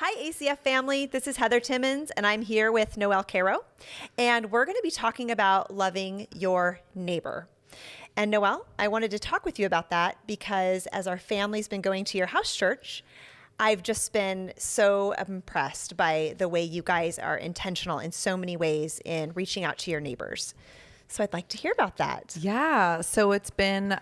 Hi, ACF family. This is Heather Timmons, and I'm here with Noelle Caro. And we're going to be talking about loving your neighbor. And Noelle, I wanted to talk with you about that because as our family's been going to your house church, I've just been so impressed by the way you guys are intentional in so many ways in reaching out to your neighbors. So I'd like to hear about that. Yeah, so it's been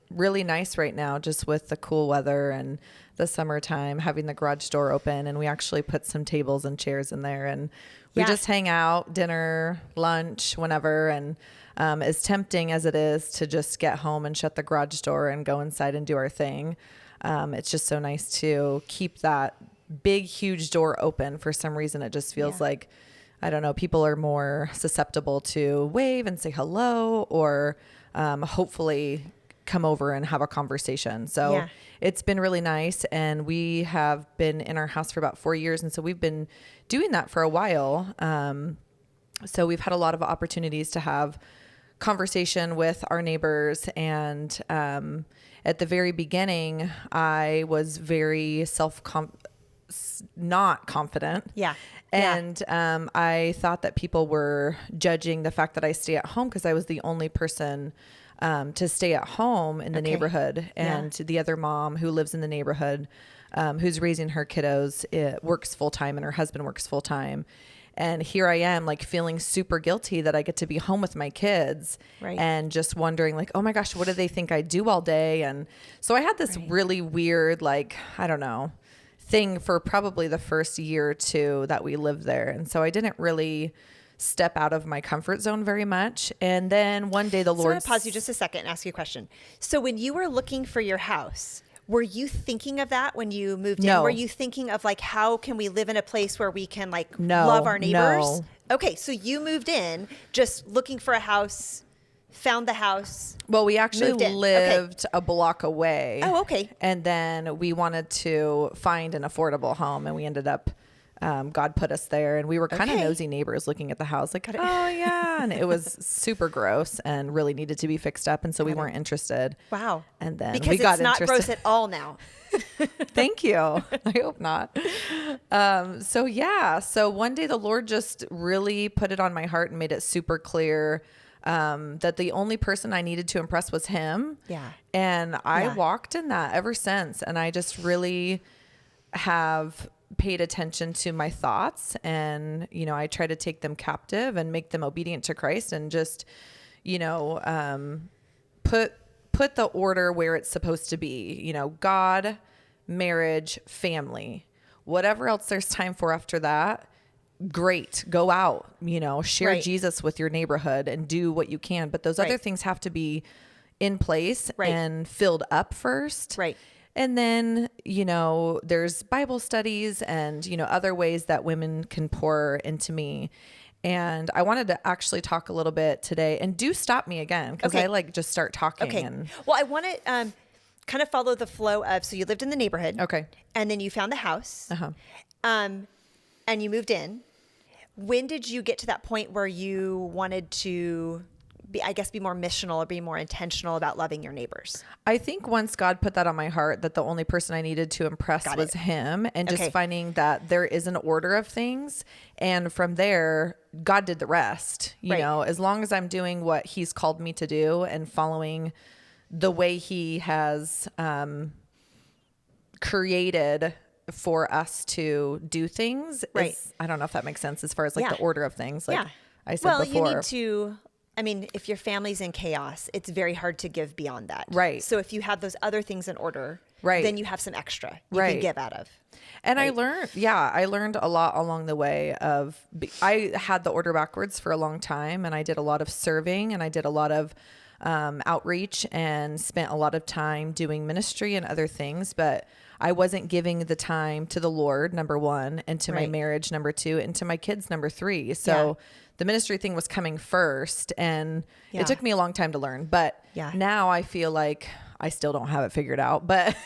really nice right now, just with the cool weather and the summertime, having the garage door open, and we actually put some tables and chairs in there, and we just hang out, dinner, lunch, whenever. And as tempting as it is to just get home and shut the garage door and go inside and do our thing, it's just so nice to keep that big, huge door open. For some reason, it just feels like, I don't know, people are more susceptible to wave and say hello, or hopefully come over and have a conversation. So it's been really nice. And we have been in our house for about 4 years. And so we've been doing that for a while. So we've had a lot of opportunities to have conversation with our neighbors. And at the very beginning, I was very not confident. And I thought that people were judging the fact that I stay at home because I was the only person to stay at home in the neighborhood. And the other mom who lives in the neighborhood, who's raising her kiddos, works full time, and her husband works full time. And here I am, like, feeling super guilty that I get to be home with my kids, and just wondering, like, oh my gosh, what do they think I do all day? And so I had this really weird, like, I don't know, thing for probably the first year or two that we lived there. And so I didn't really step out of my comfort zone very much. And then one day the Lord... I'm going to pause you just a second and ask you a question. So when you were looking for your house, were you thinking of that when you moved in? Were you thinking of, like, how can we live in a place where we can, like, love our neighbors? Okay, so you moved in just looking for a house, found the house. Well, we actually lived a block away. Oh, okay. And then we wanted to find an affordable home, and we ended up, God put us there, and we were kind of nosy neighbors looking at the house, like, oh yeah. And it was super gross and really needed to be fixed up. And so we weren't interested. Wow. And then because we got it's not interested. gross at all now. Thank you. I hope not. So one day the Lord just really put it on my heart and made it super clear that the only person I needed to impress was him. And I walked in that ever since. And I just really have paid attention to my thoughts, and, you know, I try to take them captive and make them obedient to Christ, and just, you know, put the order where it's supposed to be, you know, God, marriage, family, whatever else there's time for after that. Great. Go out, you know, share Jesus with your neighborhood and do what you can. But those other things have to be in place and filled up first. And then, you know, there's Bible studies and, you know, other ways that women can pour into me. And I wanted to actually talk a little bit today, and do stop me again, because I like just start talking. And well, I want to kind of follow the flow of, so you lived in the neighborhood. And then you found the house. And you moved in. When did you get to that point where you wanted to be more missional or be more intentional about loving your neighbors? I think once God put that on my heart, that the only person I needed to impress was him, and just finding that there is an order of things. And from there, God did the rest, you know, as long as I'm doing what he's called me to do and following the way he has created for us to do things. I don't know if that makes sense as far as, like, the order of things. Like I said before. You need to... I mean, if your family's in chaos, it's very hard to give beyond that. So if you have those other things in order, then you have some extra you can give out of. And I learned a lot along the way I had the order backwards for a long time, and I did a lot of serving, and I did a lot of outreach, and spent a lot of time doing ministry and other things, but I wasn't giving the time to the Lord, number one, and to my marriage, number two, and to my kids, number three. So the ministry thing was coming first, and it took me a long time to learn. But now I feel like I still don't have it figured out, but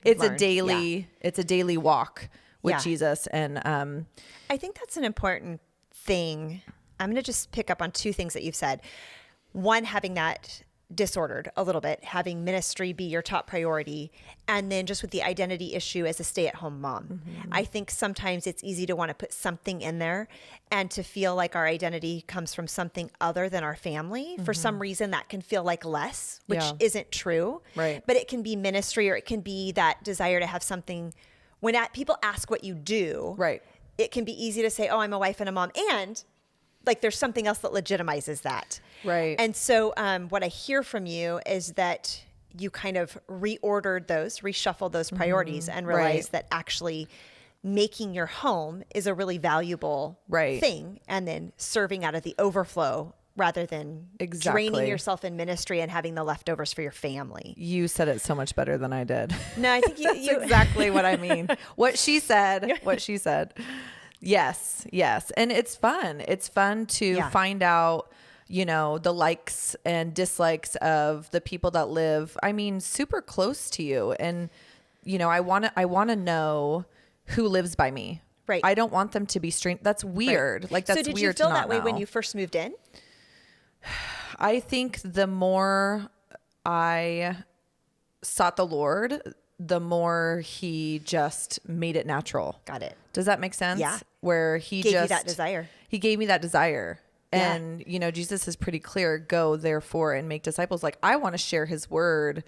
it's a daily walk with Jesus. And I think that's an important thing. I'm going to just pick up on two things that you've said. One, having that disordered a little bit, having ministry be your top priority, and then just with the identity issue as a stay-at-home mom. I think sometimes it's easy to want to put something in there and to feel like our identity comes from something other than our family. For some reason, that can feel like less, which isn't true. Right. But it can be ministry, or it can be that desire to have something. When people ask what you do, Right. it can be easy to say, oh, I'm a wife and a mom. And like there's something else that legitimizes that. Right. And so what I hear from you is that you kind of reshuffled those priorities and realized that actually making your home is a really valuable thing, and then serving out of the overflow rather than draining yourself in ministry and having the leftovers for your family. You said it so much better than I did. No, I think you exactly what I mean. What she said. Yes. And it's fun. It's fun to find out, the likes and dislikes of the people that live, super close to you. And, I want to know who lives by me. Right. I don't want them to be strange. That's weird. Right. Like, that's weird. So did you feel that way when you first moved in? I think the more I sought the Lord, the more he just made it natural. Got it. Does that make sense? Yeah. Where he gave you that desire. He gave me that desire. Yeah. And, Jesus is pretty clear, go therefore and make disciples. Like, I want to share his word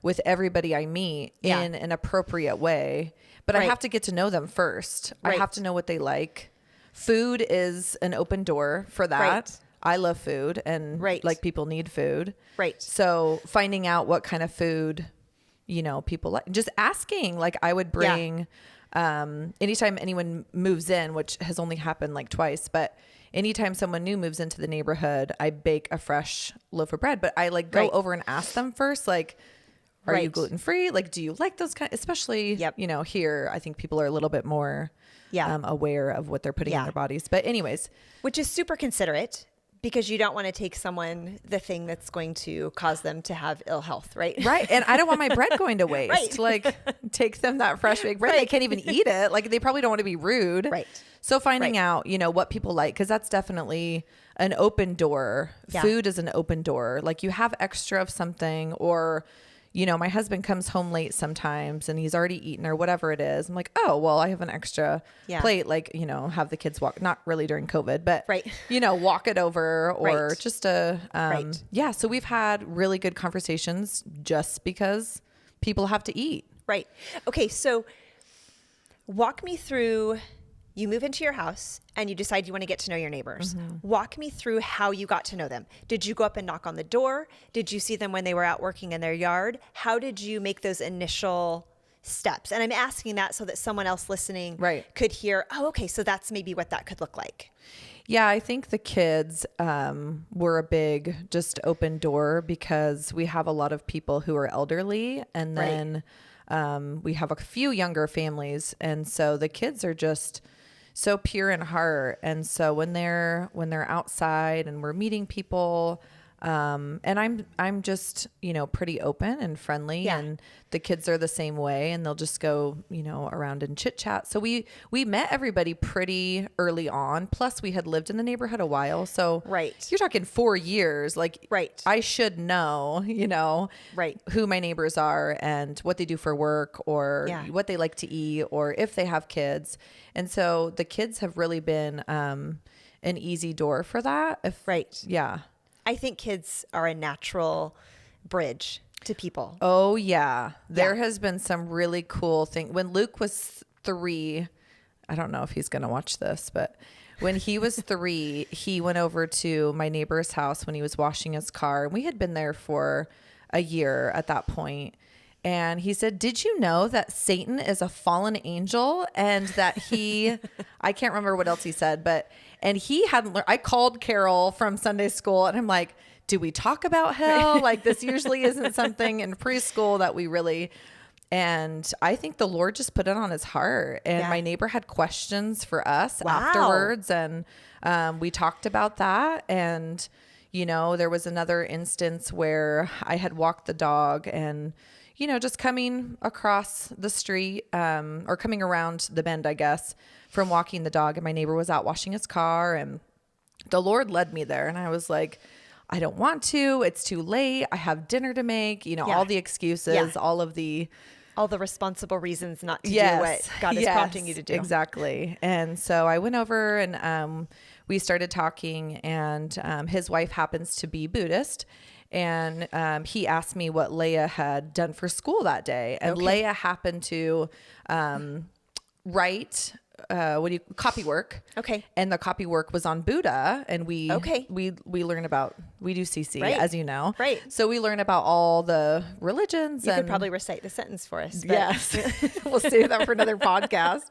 with everybody I meet in an appropriate way, but I have to get to know them first. I have to know what they like. Food is an open door for that. Right. I love food, and like, people need food. Right. So finding out what kind of food, people like, just asking, like, I would bring, anytime anyone moves in, which has only happened like twice, but anytime someone new moves into the neighborhood, I bake a fresh loaf of bread, but I like go over and ask them first, like, are you gluten-free? Like, do you like those kind, especially, here, I think people are a little bit more aware of what they're putting in their bodies. But anyways. Which is super considerate, because you don't want to take someone the thing that's going to cause them to have ill health, right? Right. And I don't want my bread going to waste. Right. Like, take them that fresh baked bread. They can't even eat it. Like, they probably don't want to be rude. Right. So finding out, what people like, because that's definitely an open door. Yeah. Food is an open door. Like, you have extra of something, or, my husband comes home late sometimes and he's already eaten or whatever it is. I'm like, oh, well, I have an extra plate. Like, have the kids walk, not really during COVID, but, walk it over, or just so we've had really good conversations just because people have to eat. Right. Okay. So walk me through, you move into your house and you decide you want to get to know your neighbors. Walk me through how you got to know them. Did you go up and knock on the door? Did you see them when they were out working in their yard? How did you make those initial steps? And I'm asking that so that someone else listening could hear, oh, okay, so that's maybe what that could look like. Yeah, I think the kids were a big just open door, because we have a lot of people who are elderly, and then we have a few younger families. And so the kids are just so pure in heart. And so when they're outside and we're meeting people, and I'm just, pretty open and friendly, and the kids are the same way, and they'll just go, around and chit chat. So we met everybody pretty early on. Plus we had lived in the neighborhood a while. So you're talking 4 years, like, I should know, who my neighbors are and what they do for work, or what they like to eat, or if they have kids. And so the kids have really been, an easy door for that. Yeah. I think kids are a natural bridge to people. Oh, yeah. There has been some really cool thing. When Luke was 3, I don't know if he's going to watch this, but when he was 3, he went over to my neighbor's house when he was washing his car. We had been there for a year at that point. And he said, did you know that Satan is a fallen angel, and that I can't remember what else he said, and he hadn't learned. I called Carol from Sunday school, and I'm like, do we talk about hell? Like, this usually isn't something in preschool that we really, and I think the Lord just put it on his heart. And my neighbor had questions for us afterwards. And we talked about that. And, there was another instance where I had walked the dog, and just coming across the street, or coming around the bend, I guess, from walking the dog, and my neighbor was out washing his car, and the Lord led me there. And I was like, I don't want to. It's too late. I have dinner to make, all the excuses, all of the responsible reasons not to do what God is prompting you to do. Exactly. And so I went over and we started talking, and his wife happens to be Buddhist. And he asked me what Leia had done for school that day. And Leia happened to write copy work. Okay. And the copy work was on Buddha, and we learn about, we do CC, as you know. Right. So we learn about all the religions. You could probably recite the sentence for us. But. Yes. We'll save that for another podcast.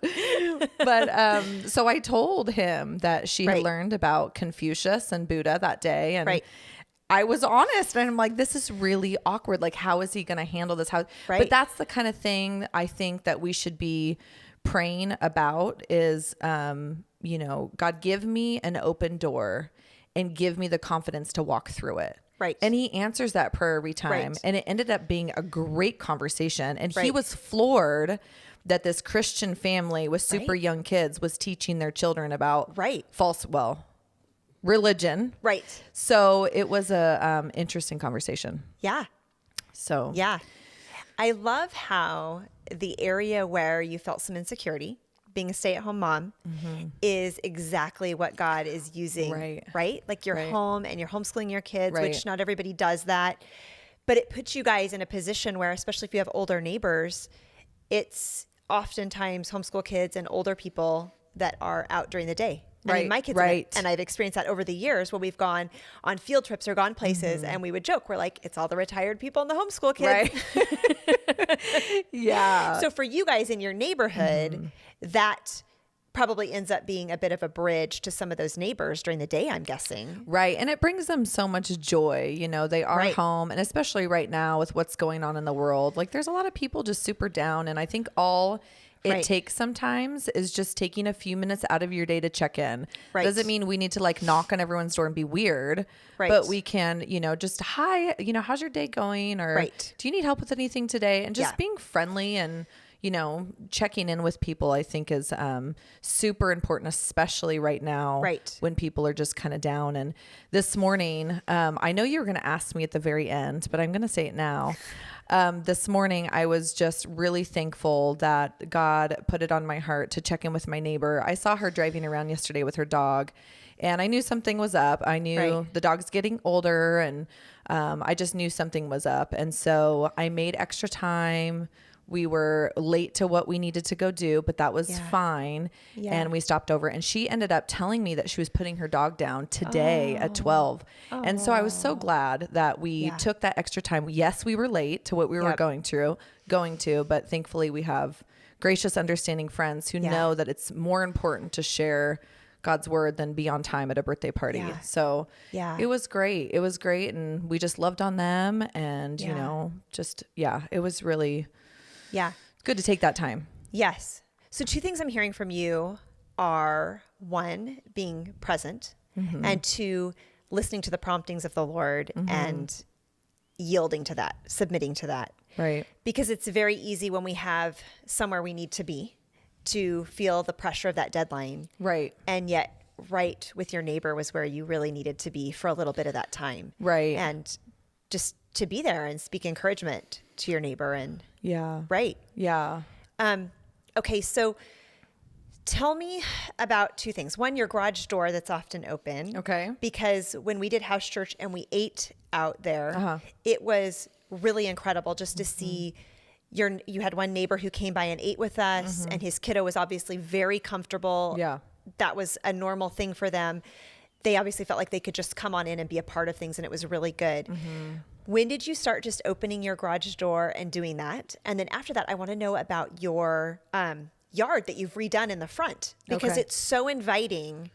But so I told him that she had learned about Confucius and Buddha that day. And I was honest, and I'm like, this is really awkward. Like, how is he going to handle this? But that's the kind of thing I think that we should be praying about is, God, give me an open door and give me the confidence to walk through it. Right. And he answers that prayer every time. And it ended up being a great conversation. And he was floored that this Christian family with super young kids was teaching their children about religion. Right. So it was a interesting conversation. Yeah. So. Yeah. I love how the area where you felt some insecurity, being a stay-at-home mom, is exactly what God is using, right? Like your home and you're homeschooling your kids, which not everybody does that. But it puts you guys in a position where, especially if you have older neighbors, it's oftentimes homeschool kids and older people that are out during the day. I mean, my kids, and I've experienced that over the years when we've gone on field trips or gone places and we would joke, we're like, it's all the retired people and the homeschool kids. Yeah. So for you guys in your neighborhood, that probably ends up being a bit of a bridge to some of those neighbors during the day, I'm guessing. Right. And it brings them so much joy. They are home, and especially right now with what's going on in the world, like there's a lot of people just super down. And I think all it takes sometimes is just taking a few minutes out of your day to check in. Doesn't mean we need to like knock on everyone's door and be weird, but we can, just, hi, how's your day going? Or do you need help with anything today? And just being friendly and, checking in with people, I think is super important, especially right now when people are just kind of down. And this morning, I know you were going to ask me at the very end, but I'm going to say it now. This morning, I was just really thankful that God put it on my heart to check in with my neighbor. I saw her driving around yesterday with her dog, and I knew something was up. I knew the dog's getting older, and I just knew something was up. And so I made extra time. We were late to what we needed to go do, but that was fine. And we stopped over, and she ended up telling me that she was putting her dog down today at 12. And so I was so glad that we took that extra time. Yes, we were late to what we were going to, but thankfully we have gracious, understanding friends who know that it's more important to share God's word than be on time at a birthday party. So it was great. It was great. And we just loved on them, and, it was really good to take that time. Yes. So 2 things I'm hearing from you are, 1, being present, and 2, listening to the promptings of the Lord and yielding to that, submitting to that. Right. Because it's very easy when we have somewhere we need to be to feel the pressure of that deadline. Right. And yet right with your neighbor was where you really needed to be for a little bit of that time. Right. And just to be there and speak encouragement to your neighbor. And okay. So tell me about 2 things. 1, your garage door that's often open. Okay. Because when we did house church and we ate out there, it was really incredible just to see you had one neighbor who came by and ate with us, and his kiddo was obviously very comfortable. Yeah. That was a normal thing for them. They obviously felt like they could just come on in and be a part of things, and it was really good. When did you start just opening your garage door and doing that? And then after that, I want to know about your yard that you've redone in the front, because it's so inviting.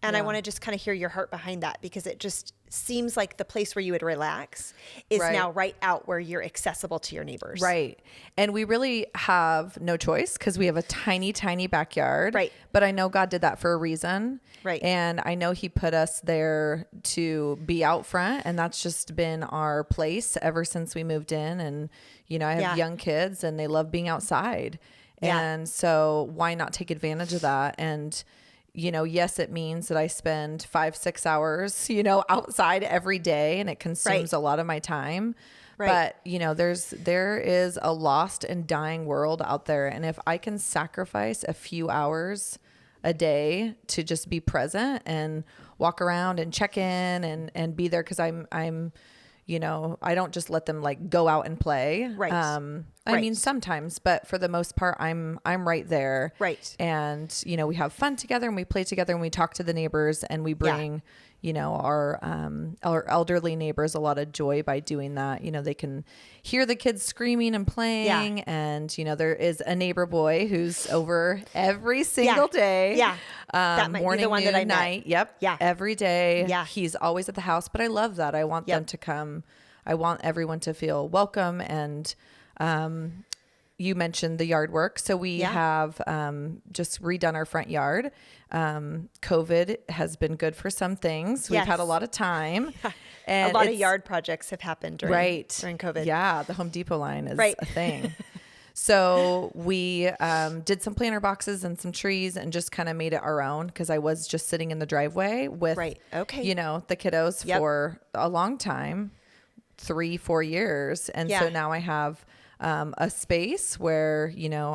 And I want to just kind of hear your heart behind that, because it just seems like the place where you would relax is now right out where you're accessible to your neighbors. Right. And we really have no choice because we have a tiny, tiny backyard. Right. But I know God did that for a reason. Right. And I know he put us there to be out front, and that's just been our place ever since we moved in. And, I have young kids and they love being outside. And so why not take advantage of that? And yes, it means that I spend 5-6 hours, outside every day, and it consumes a lot of my time. Right. But, there is a lost and dying world out there. And if I can sacrifice a few hours a day to just be present and walk around and check in and be there, because I'm I don't just let them like go out and play. Right. I mean, sometimes, but for the most part, I'm right there. Right. And, we have fun together and we play together and we talk to the neighbors and we bring, our elderly neighbors a lot of joy by doing that. They can hear the kids screaming and playing. Yeah. And, there is a neighbor boy who's over every single day. Yeah. That might morning, be the one noon, that I night. met. Yep. Yeah. Every day. Yeah. He's always at the house, but I love that. I want them to come. I want everyone to feel welcome. And, you mentioned the yard work. So we have just redone our front yard. COVID has been good for some things. We've had a lot of time. And a lot of yard projects have happened during COVID. Yeah, the Home Depot line is a thing. So we did some planter boxes and some trees and just kind of made it our own, because I was just sitting in the driveway with, the kiddos for a long time, 3-4 years. And so now I have a space where,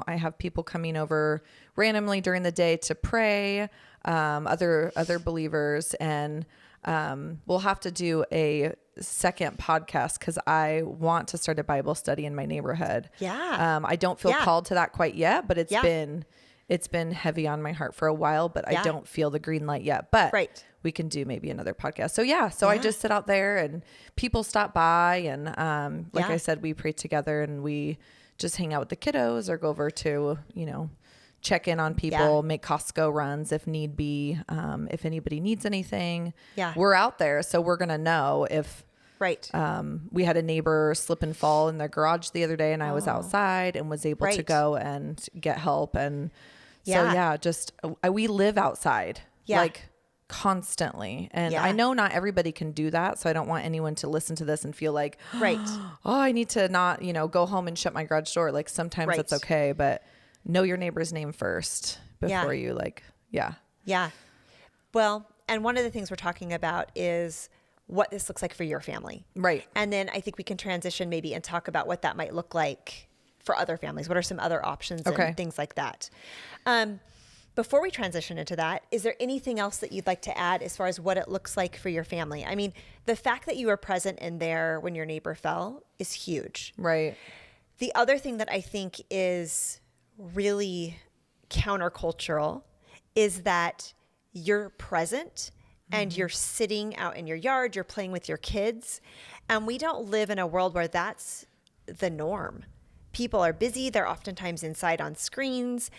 I have people coming over randomly during the day to pray, other believers. And we'll have to do a second podcast because I want to start a Bible study in my neighborhood. Yeah. I don't feel called to that quite yet, but it's been heavy on my heart for a while, but I don't feel the green light yet. But we can do maybe another podcast. So I just sit out there and people stop by, and I said, we pray together and we just hang out with the kiddos or go over to, check in on people, make Costco runs if need be. If anybody needs anything, we're out there. So we're going to know if, we had a neighbor slip and fall in their garage the other day, and I was outside and was able to go and get help. And we live outside like constantly. And I know not everybody can do that. So I don't want anyone to listen to this and feel like, I need to not, go home and shut my garage door. Like sometimes that's okay, but know your neighbor's name first before you Yeah. Well, and one of the things we're talking about is what this looks like for your family. Right. And then I think we can transition maybe and talk about what that might look like for other families. What are some other options and things like that? Before we transition into that, is there anything else that you'd like to add as far as what it looks like for your family? I mean, the fact that you were present in there when your neighbor fell is huge. Right. The other thing that I think is really countercultural is that you're present and you're sitting out in your yard, you're playing with your kids. And we don't live in a world where that's the norm. People are busy. They're oftentimes inside on screens.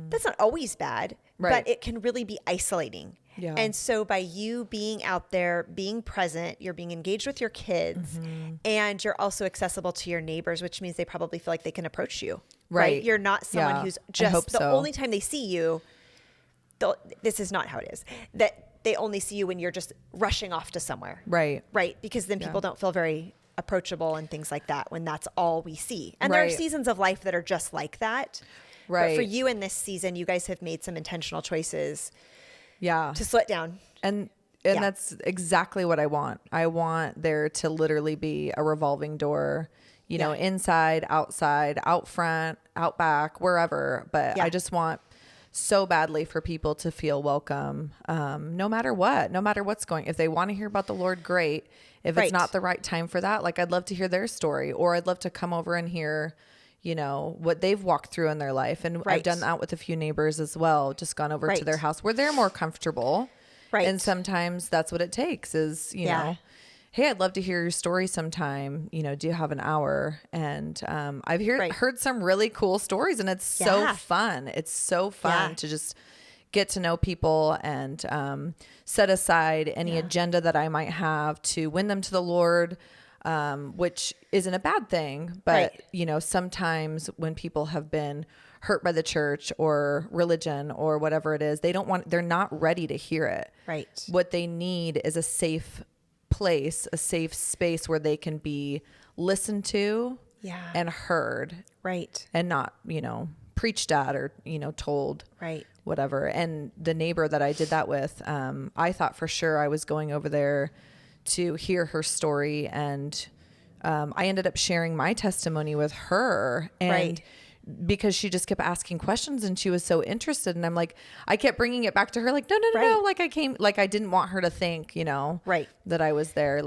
That's not always bad, but it can really be isolating. Yeah. And so by you being out there, being present, you're being engaged with your kids, and you're also accessible to your neighbors, which means they probably feel like they can approach you. Right. You're not someone who's just the only time they see you. This is not how it is. That they only see you when you're just rushing off to somewhere. Right. Right. Because then people don't feel very approachable and things like that when that's all we see. And there are seasons of life that are just like that. Right. But for you in this season, you guys have made some intentional choices to slow it down. And that's exactly what I want. I want there to literally be a revolving door, inside, outside, out front, out back, wherever. But I just want so badly for people to feel welcome, no matter what's going. If they want to hear about the Lord, great. If it's not the right time for that, like I'd love to hear their story, or I'd love to come over and hear, what they've walked through in their life. And I've done that with a few neighbors as well, just gone over to their house where they're more comfortable. Right. And sometimes that's what it takes is, hey, I'd love to hear your story sometime. Do you have an hour? And I've heard some really cool stories, and it's so fun. It's so fun to just get to know people and set aside any agenda that I might have to win them to the Lord, which isn't a bad thing. But, sometimes when people have been hurt by the church or religion or whatever it is, they're not ready to hear it. Right. What they need is a safe place, a safe space where they can be listened to and heard. Right. And not, preached at or, told whatever. And the neighbor that I did that with, I thought for sure I was going over there to hear her story. And I ended up sharing my testimony with her. And Right. because she just kept asking questions and she was so interested. And I'm like, I kept bringing it back to her, like, no. Right. Like I didn't want her to think, Right. that I was there,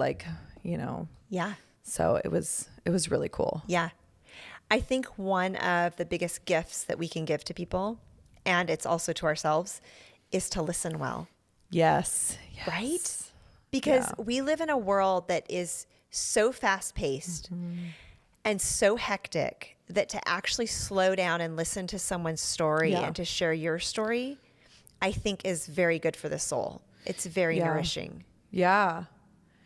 Yeah. so it was really cool. Yeah. I think one of the biggest gifts that we can give to people, and it's also to ourselves, is to listen well. Yes. Right? Because Yeah. we live in a world that is so fast paced and so hectic that to actually slow down and listen to someone's story Yeah. and to share your story, I think is very good for the soul. It's very Yeah. nourishing. Yeah.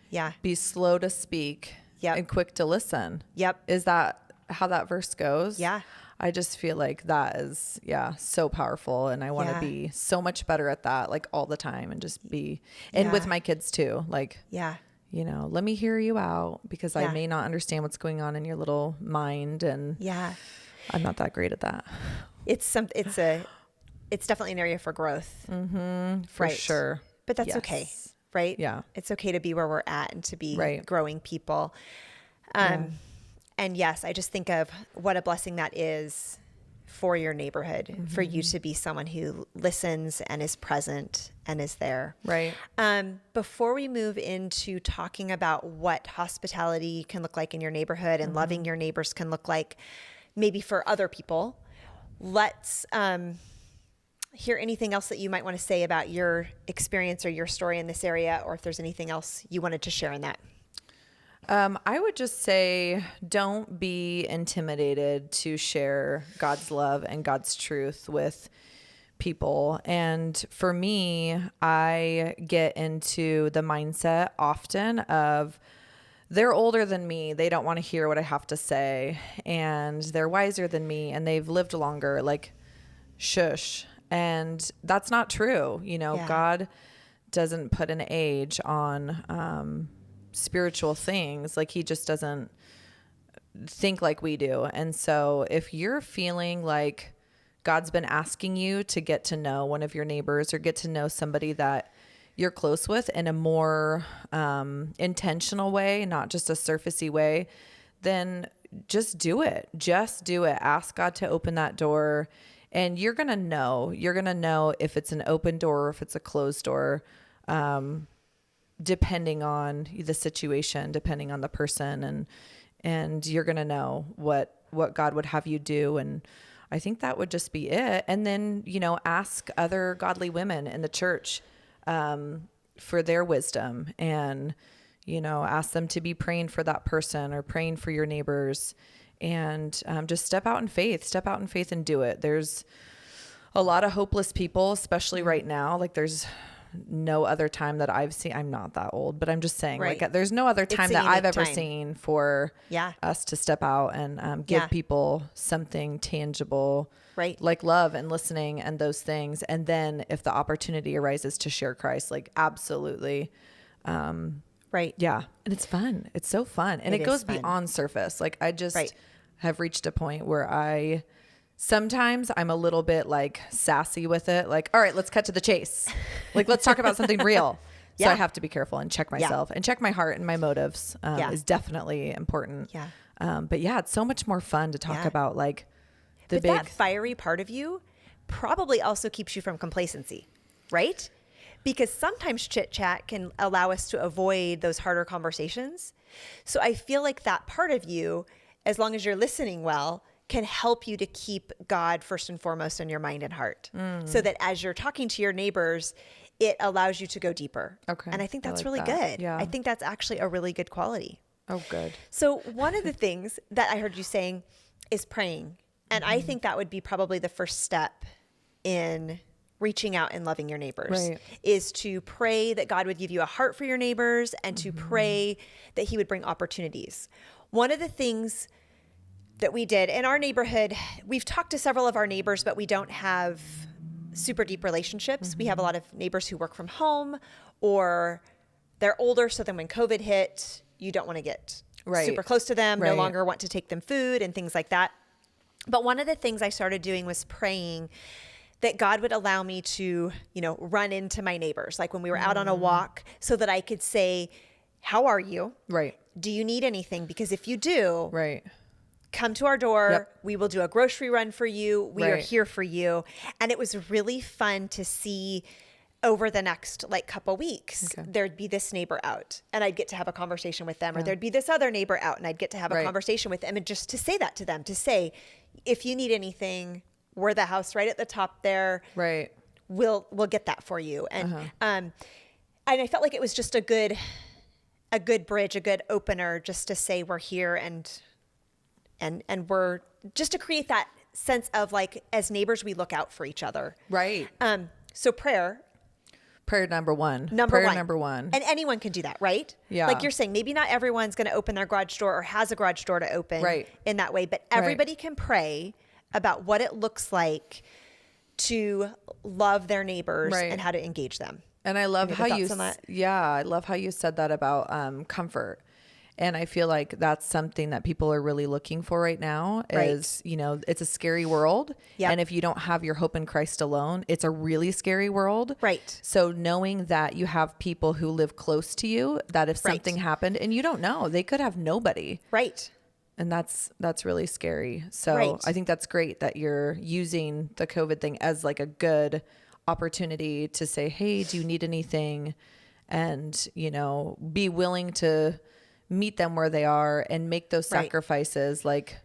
Yeah. Be slow to speak Yep. and quick to listen. Yep. Is that how that verse goes? Yeah. I just feel like that is, so powerful. And I want to Yeah. be so much better at that, like all the time, and just be, and with Yeah. my kids too, like, Yeah. let me hear you out because Yeah. I may not understand what's going on in your little mind. And Yeah. I'm not that great at that. It's definitely an area for growth. For Right. sure. But that's okay, Yes. right? Yeah. It's okay to be where we're at and to be Right. growing people. And yes, I just think of what a blessing that is for your neighborhood, for you to be someone who listens and is present and is there. Right. Before we move into talking about what hospitality can look like in your neighborhood and loving your neighbors can look like maybe for other people, let's hear anything else that you might want to say about your experience or your story in this area, or if there's anything else you wanted to share in that. I would just say don't be intimidated to share God's love and God's truth with people. And for me, I get into the mindset often of they're older than me. They don't want to hear what I have to say. And they're wiser than me and they've lived longer. Like, shush. And that's not true. Yeah. God doesn't put an age on spiritual things. Like, he just doesn't think like we do. And so if you're feeling like God's been asking you to get to know one of your neighbors or get to know somebody that you're close with in a more intentional way, not just a surfacey way, then just do it. Just do it. Ask God to open that door. And you're going to know. You're going to know if it's an open door or if it's a closed door, depending on the situation, depending on the person. And you're going to know what God would have you do. And I think that would just be it. And then, ask other godly women in the church for their wisdom and, ask them to be praying for that person or praying for your neighbors. And just step out in faith and do it. There's a lot of hopeless people, especially right now. Like, there's no other time that I've seen. I'm not that old, but I'm just saying, Right. like, there's no other time a that I've unique ever time. seen for Yeah. us to step out and give Yeah. people something tangible, Right. like love and listening and those things. And then if the opportunity arises to share Christ, like, absolutely. Right. Yeah. And it's fun. It's so fun. And It it is goes fun. beyond surface. Like, I just Right. have reached a point where sometimes I'm a little bit like sassy with it. Like, all right, let's cut to the chase. Like, let's talk about something real. So Yeah. I have to be careful and check myself and check my heart and my motives Yeah. is definitely important. Yeah. But yeah, it's so much more fun to talk Yeah. about like the But big, that fiery part of you probably also keeps you from complacency, right? Because sometimes chit chat can allow us to avoid those harder conversations. So I feel like that part of you, as long as you're listening well, can help you to keep God first and foremost in your mind and heart. So that as you're talking to your neighbors, it allows you to go deeper. Okay. And I think I that's like really that. good. Yeah. I think that's actually a really good quality. oh, good. So one of the things that I heard you saying is praying. And I think that would be probably the first step in reaching out and loving your neighbors, Right. is to pray that God would give you a heart for your neighbors and to pray that he would bring opportunities. One of the things that we did in our neighborhood, we've talked to several of our neighbors, but we don't have super deep relationships. We have a lot of neighbors who work from home or they're older. So then when COVID hit, you don't want to get Right. super close to them, no Right. longer want to take them food and things like that. But one of the things I started doing was praying that God would allow me to, run into my neighbors, like when we were out on a walk, so that I could say, how are you? Right. Do you need anything? Because if you do, Right. come to our door. Yep. We will do a grocery run for you. We are Right. here for you. And it was really fun to see over the next couple weeks, there'd be this neighbor out and I'd get to have a conversation with them, or there'd be this other neighbor out and I'd get to have a Right. conversation with them, and just to say that to them, to say, if you need anything, we're the house right at the top there. Right. We'll get that for you. And I felt like it was just a good bridge, a good opener, just to say we're here and we're just to create that sense of as neighbors, we look out for each other. Right. So prayer number one. Number one. And anyone can do that, right? Yeah. Like you're saying, maybe not everyone's going to open their garage door or has a garage door to open Right. in that way, but everybody can pray about what it looks like to love their neighbors Right. and how to engage them. And I love Any how other you, thoughts on that? I love how you said that about comfort. And I feel like that's something that people are really looking for right now is, it's a scary world. Yep. And if you don't have your hope in Christ alone, it's a really scary world. Right. So knowing that you have people who live close to you, that if Right. something happened and you don't know, they could have nobody. Right. And that's really scary. So Right. I think that's great that you're using the COVID thing as a good opportunity to say, hey, do you need anything? And, be willing to meet them where they are and make those Right. sacrifices. Like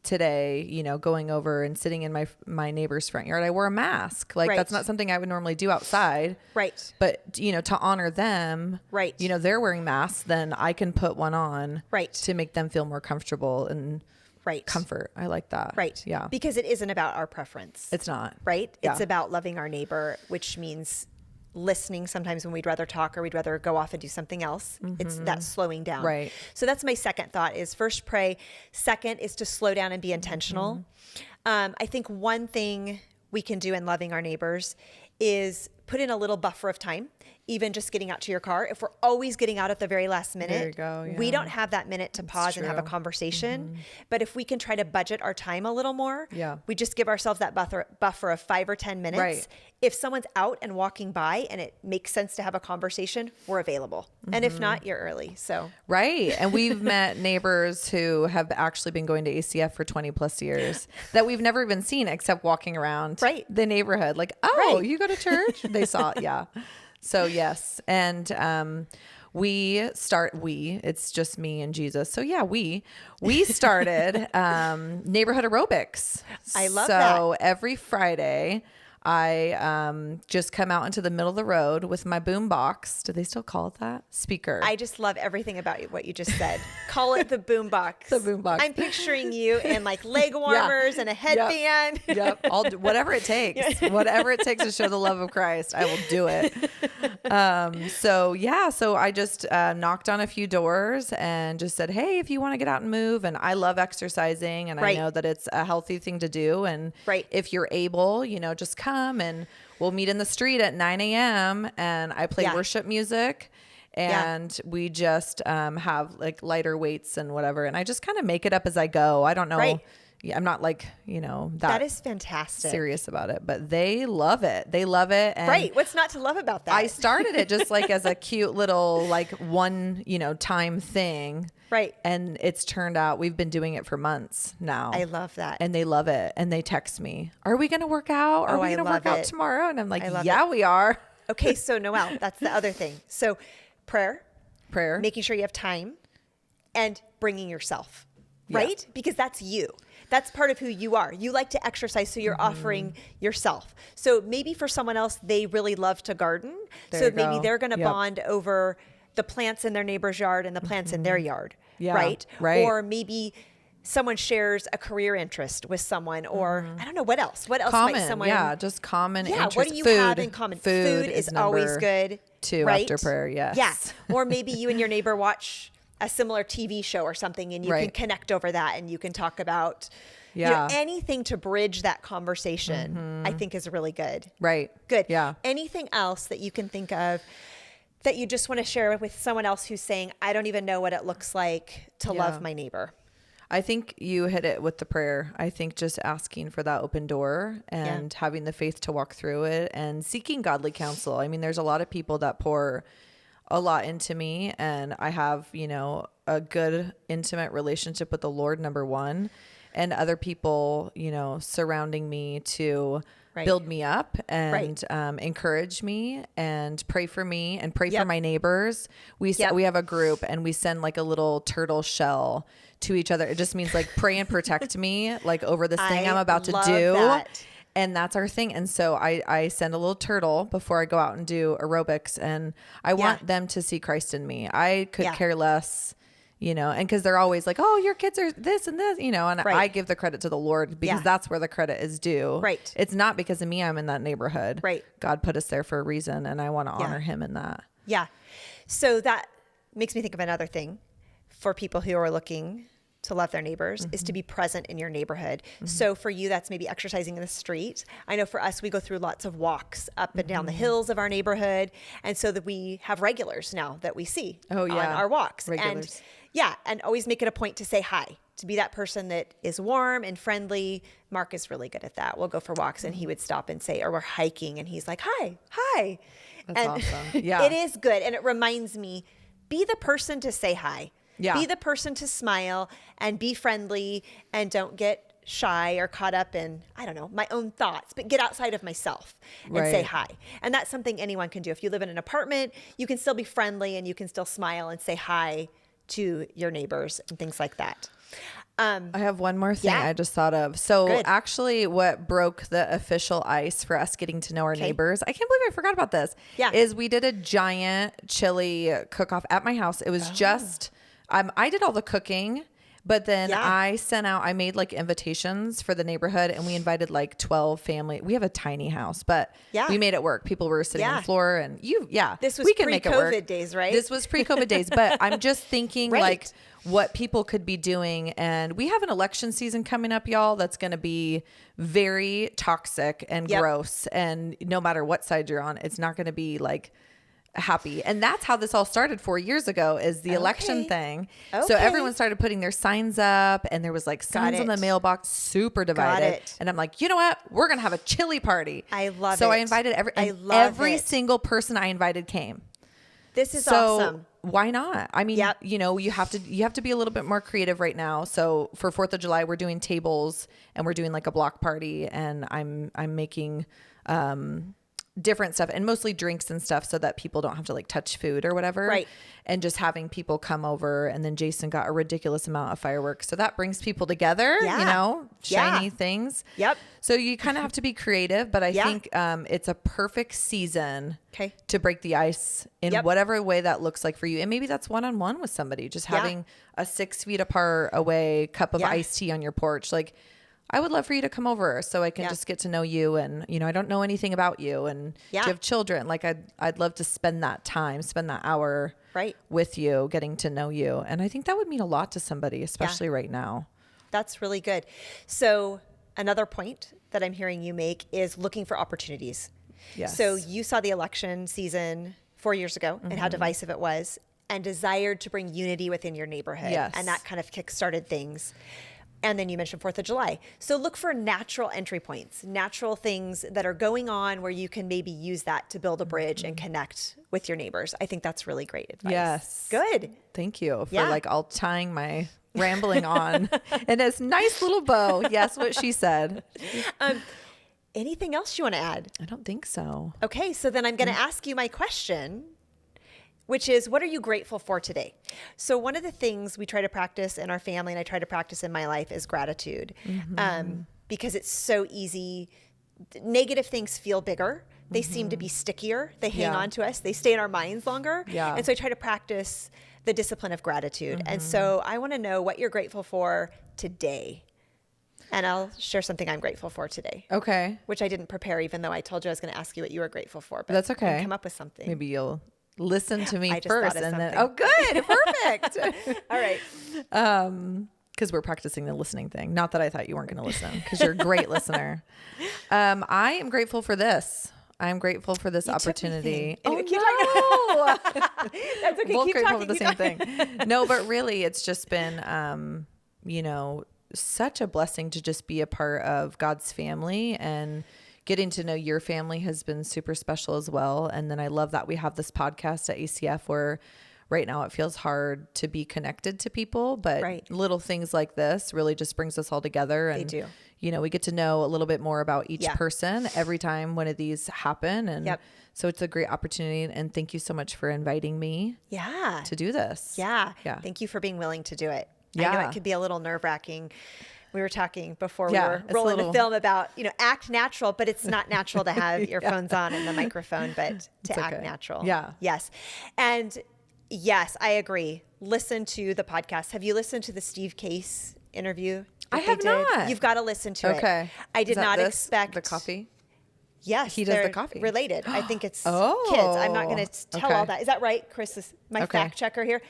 today, going over and sitting in my neighbor's front yard, I wore a mask. Right. That's not something I would normally do outside. Right. But, to honor them, Right. they're wearing masks, then I can put one on Right. to make them feel more comfortable and Right. comfort. I like that. Right. Yeah. Because it isn't about our preference. It's not. Right. Yeah. It's about loving our neighbor, which means listening sometimes when we'd rather talk or we'd rather go off and do something else. It's that slowing down. Right. So that's my second thought is first pray. Second is to slow down and be intentional. I think one thing we can do in loving our neighbors is put in a little buffer of time, even just getting out to your car. If we're always getting out at the very last minute, There you go, we yeah. don't have that minute to pause and have a true. conversation. But if we can try to budget our time a little more, Yeah. we just give ourselves that buffer of 5 or 10 minutes. Right. If someone's out and walking by and it makes sense to have a conversation, we're available. And if not, you're early. So Right. And we've met neighbors who have actually been going to ACF for 20 plus years that we've never even seen except walking around Right. the neighborhood. Like, oh, Right. you go to church? They saw it. Yeah. So yes. And, it's just me and Jesus. So yeah, we started, neighborhood aerobics. I love So every Friday I just come out into the middle of the road with my boom box. Do they still call it that? Speaker. I just love everything about what you just said. Call it the boom box. The boom box. I'm picturing you in leg warmers and a headband. Yep. I'll do whatever it takes. Whatever it takes to show the love of Christ, I will do it. So I just knocked on a few doors and just said, hey, if you want to get out and move. And I love exercising and Right. I know that it's a healthy thing to do. And Right. if you're able, just come and we'll meet in the street at 9 a.m. and I play Yeah. worship music. And we just have lighter weights and whatever. And I just kind of make it up as I go. I don't know. Right. Yeah, I'm not That is fantastic. serious about it, but they love it. They love it. And Right. What's not to love about that? I started it just as a cute little one, time thing. Right. And it's turned out we've been doing it for months now. I love that. And they love it. And they text me, are we going to work out? Are Oh, we I going to love work out it. tomorrow? And I'm like, love yeah, we are. Okay. So Noelle, that's the other thing. So prayer, Prayer. making sure you have time, and bringing yourself, Yeah. right? Because that's you. That's part of who you are. You like to exercise, so you're Mm-hmm. offering yourself. So maybe for someone else, they really love to garden. There So you maybe go. they're going to Yep. bond over the plants in their neighbor's yard and the plants in their yard, Yeah, right? right. Or maybe someone shares a career interest with someone, or I don't know what else. What else Common. might someone? Yeah. Just common Yeah, interest. what do you Food. have in common? Food is always number good. 2 right? after prayer. Yes. Yeah. Or maybe you and your neighbor watch a similar TV show or something, and you can Right. connect over that, and you can talk about Yeah. anything to bridge that conversation. I think is really good. Right. Good. Yeah. Anything else that you can think of that you just want to share with someone else who's saying, I don't even know what it looks like to Yeah. love my neighbor? I think you hit it with the prayer. I think just asking for that open door and having the faith to walk through it and seeking godly counsel. I mean, there's a lot of people that pour a lot into me, and I have, a good intimate relationship with the Lord, number one, and other people, surrounding me to build me up and encourage me and pray for me and pray for my neighbors. We have a group, and we send like a little turtle shell to each other. It just means like pray and protect me like over this thing I'm about to do. That. And that's our thing. And so I send a little turtle before I go out and do aerobics, and I want them to see Christ in me. I could care less, and because they're always like, oh, your kids are this and this, and I give the credit to the Lord because that's where the credit is due. Right. It's not because of me. I'm in that neighborhood. Right. God put us there for a reason, and I want to honor him in that. Yeah. So that makes me think of another thing for people who are looking to love their neighbors is to be present in your neighborhood. So for you, that's maybe exercising in the street. I know for us, we go through lots of walks up and down the hills of our neighborhood. And so that we have regulars now that we see on our walks. Regulars. And always make it a point to say hi, to be that person that is warm and friendly. Mark is really good at that. We'll go for walks and he would stop and say, or we're hiking and he's like, hi. That's awesome. Yeah. It is good. And it reminds me, be the person to say hi. Yeah. Be the person to smile and be friendly and don't get shy or caught up in, I don't know, my own thoughts, but get outside of myself and say hi. And that's something anyone can do. If you live in an apartment, you can still be friendly and you can still smile and say hi to your neighbors and things like that. I have one more thing I just thought of. So actually what broke the official ice for us getting to know our neighbors, I can't believe I forgot about this, is we did a giant chili cook-off at my house. It was just... I did all the cooking, but then I made like invitations for the neighborhood, and we invited like 12 family. We have a tiny house, but we made it work. People were sitting on the floor, and this was we can make it work. Pre-COVID days, right? This was pre-COVID days, but I'm just thinking like what people could be doing. And we have an election season coming up, y'all, that's going to be very toxic and gross. And no matter what side you're on, it's not going to be like happy. And that's how this all started 4 years ago, is the election thing. So everyone started putting their signs up, and there was like signs on the mailbox, super divided. And I'm like, you know what? We're going to have a chili party. I love it. So I invited every single person I invited came. This is awesome. Why not? I mean, you have to be a little bit more creative right now. So for 4th of July, we're doing tables, and we're doing like a block party, and I'm making, different stuff, and mostly drinks and stuff, so that people don't have to like touch food or whatever. Right. And just having people come over, and then Jason got a ridiculous amount of fireworks. So that brings people together, shiny things. Yep. So you kind of have to be creative, but I think it's a perfect season to break the ice in whatever way that looks like for you. And maybe that's one-on-one with somebody, just having a 6 feet apart away cup of iced tea on your porch. Like, I would love for you to come over so I can just get to know you. And, I don't know anything about you, and do you have children? Like I'd love to spend that time, spend that hour with you, getting to know you. And I think that would mean a lot to somebody, especially right now. That's really good. So another point that I'm hearing you make is looking for opportunities. Yes. So you saw the election season 4 years ago and how divisive it was, and desired to bring unity within your neighborhood. Yes. And that kind of kick-started things. And then you mentioned 4th of July. So look for natural entry points, natural things that are going on where you can maybe use that to build a bridge and connect with your neighbors. I think that's really great advice. Yes. Good. Thank you for like all tying my rambling on in this nice little bow. Yes, what she said. Anything else you want to add? I don't think so. Okay, so then I'm going to ask you my question, which is, what are you grateful for today? So one of the things we try to practice in our family, and I try to practice in my life, is gratitude. Because it's so easy. Negative things feel bigger. They seem to be stickier. They hang on to us. They stay in our minds longer. Yeah. And so I try to practice the discipline of gratitude. And so I want to know what you're grateful for today. And I'll share something I'm grateful for today. Okay. Which I didn't prepare, even though I told you I was going to ask you what you were grateful for. But that's okay. I can come up with something. Maybe you'll listen to me I just first, thought of and then something. good, perfect. All right. Because we're practicing the listening thing. Not that I thought you weren't going to listen, because you're a great listener. I am grateful for this. I'm grateful for this opportunity. Anyway, Oh no, That's okay. both Keep grateful talking. for the same thing. No, but really, it's just been, such a blessing to just be a part of God's family, and getting to know your family has been super special as well. And then I love that we have this podcast at ACF where right now it feels hard to be connected to people, but little things like this really just brings us all together. And, they do. We get to know a little bit more about each person every time one of these happen. And so it's a great opportunity. And thank you so much for inviting me to do this. Yeah. Thank you for being willing to do it. I know it could be a little nerve-wracking. We were talking before we were rolling the film about, act natural, but it's not natural to have earphones on and the microphone, but to act natural. Yeah. Yes. And yes, I agree. Listen to the podcast. Have you listened to the Steve Case interview? I have not. You've got to listen to it. Okay. I did not expect the coffee. Yes, he does the coffee. Related. I think it's kids. I'm not going to tell all that. Is that right, Chris? Is my fact checker here.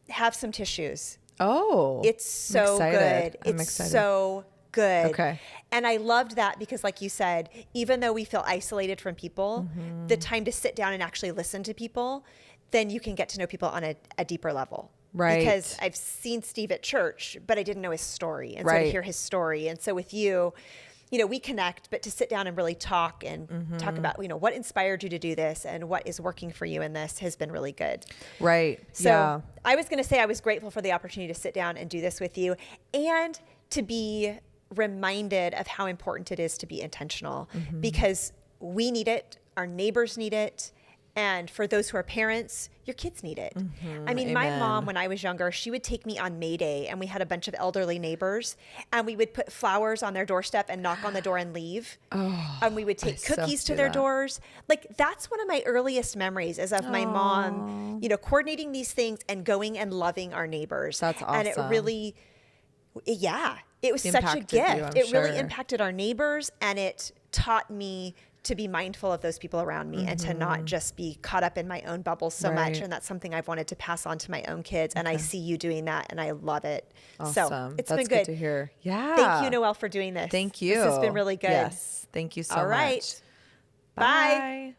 Have some tissues. Oh, it's so good. I'm it's excited. So good. Okay. And I loved that because, like you said, even though we feel isolated from people, the time to sit down and actually listen to people, then you can get to know people on a deeper level. Right. Because I've seen Steve at church, but I didn't know his story. And so to hear his story. And so with you, we connect, but to sit down and really talk and talk about, what inspired you to do this and what is working for you in this has been really good. Right. So I was going to say I was grateful for the opportunity to sit down and do this with you and to be reminded of how important it is to be intentional because we need it. Our neighbors need it. And for those who are parents, your kids need it. I mean, my mom, when I was younger, she would take me on May Day and we had a bunch of elderly neighbors and we would put flowers on their doorstep and knock on the door and leave. And we would take cookies to their doors. Like, that's one of my earliest memories is of my mom, coordinating these things and going and loving our neighbors. That's awesome. And it really, it was such a gift. It really impacted our neighbors and it taught me to be mindful of those people around me and to not just be caught up in my own bubble so much. And that's something I've wanted to pass on to my own kids. And I see you doing that and I love it. Awesome. So it's That's been good to hear. Yeah. Thank you, Noelle, for doing this. Thank you. This has been really good. Yes. Thank you so much. All right. Bye.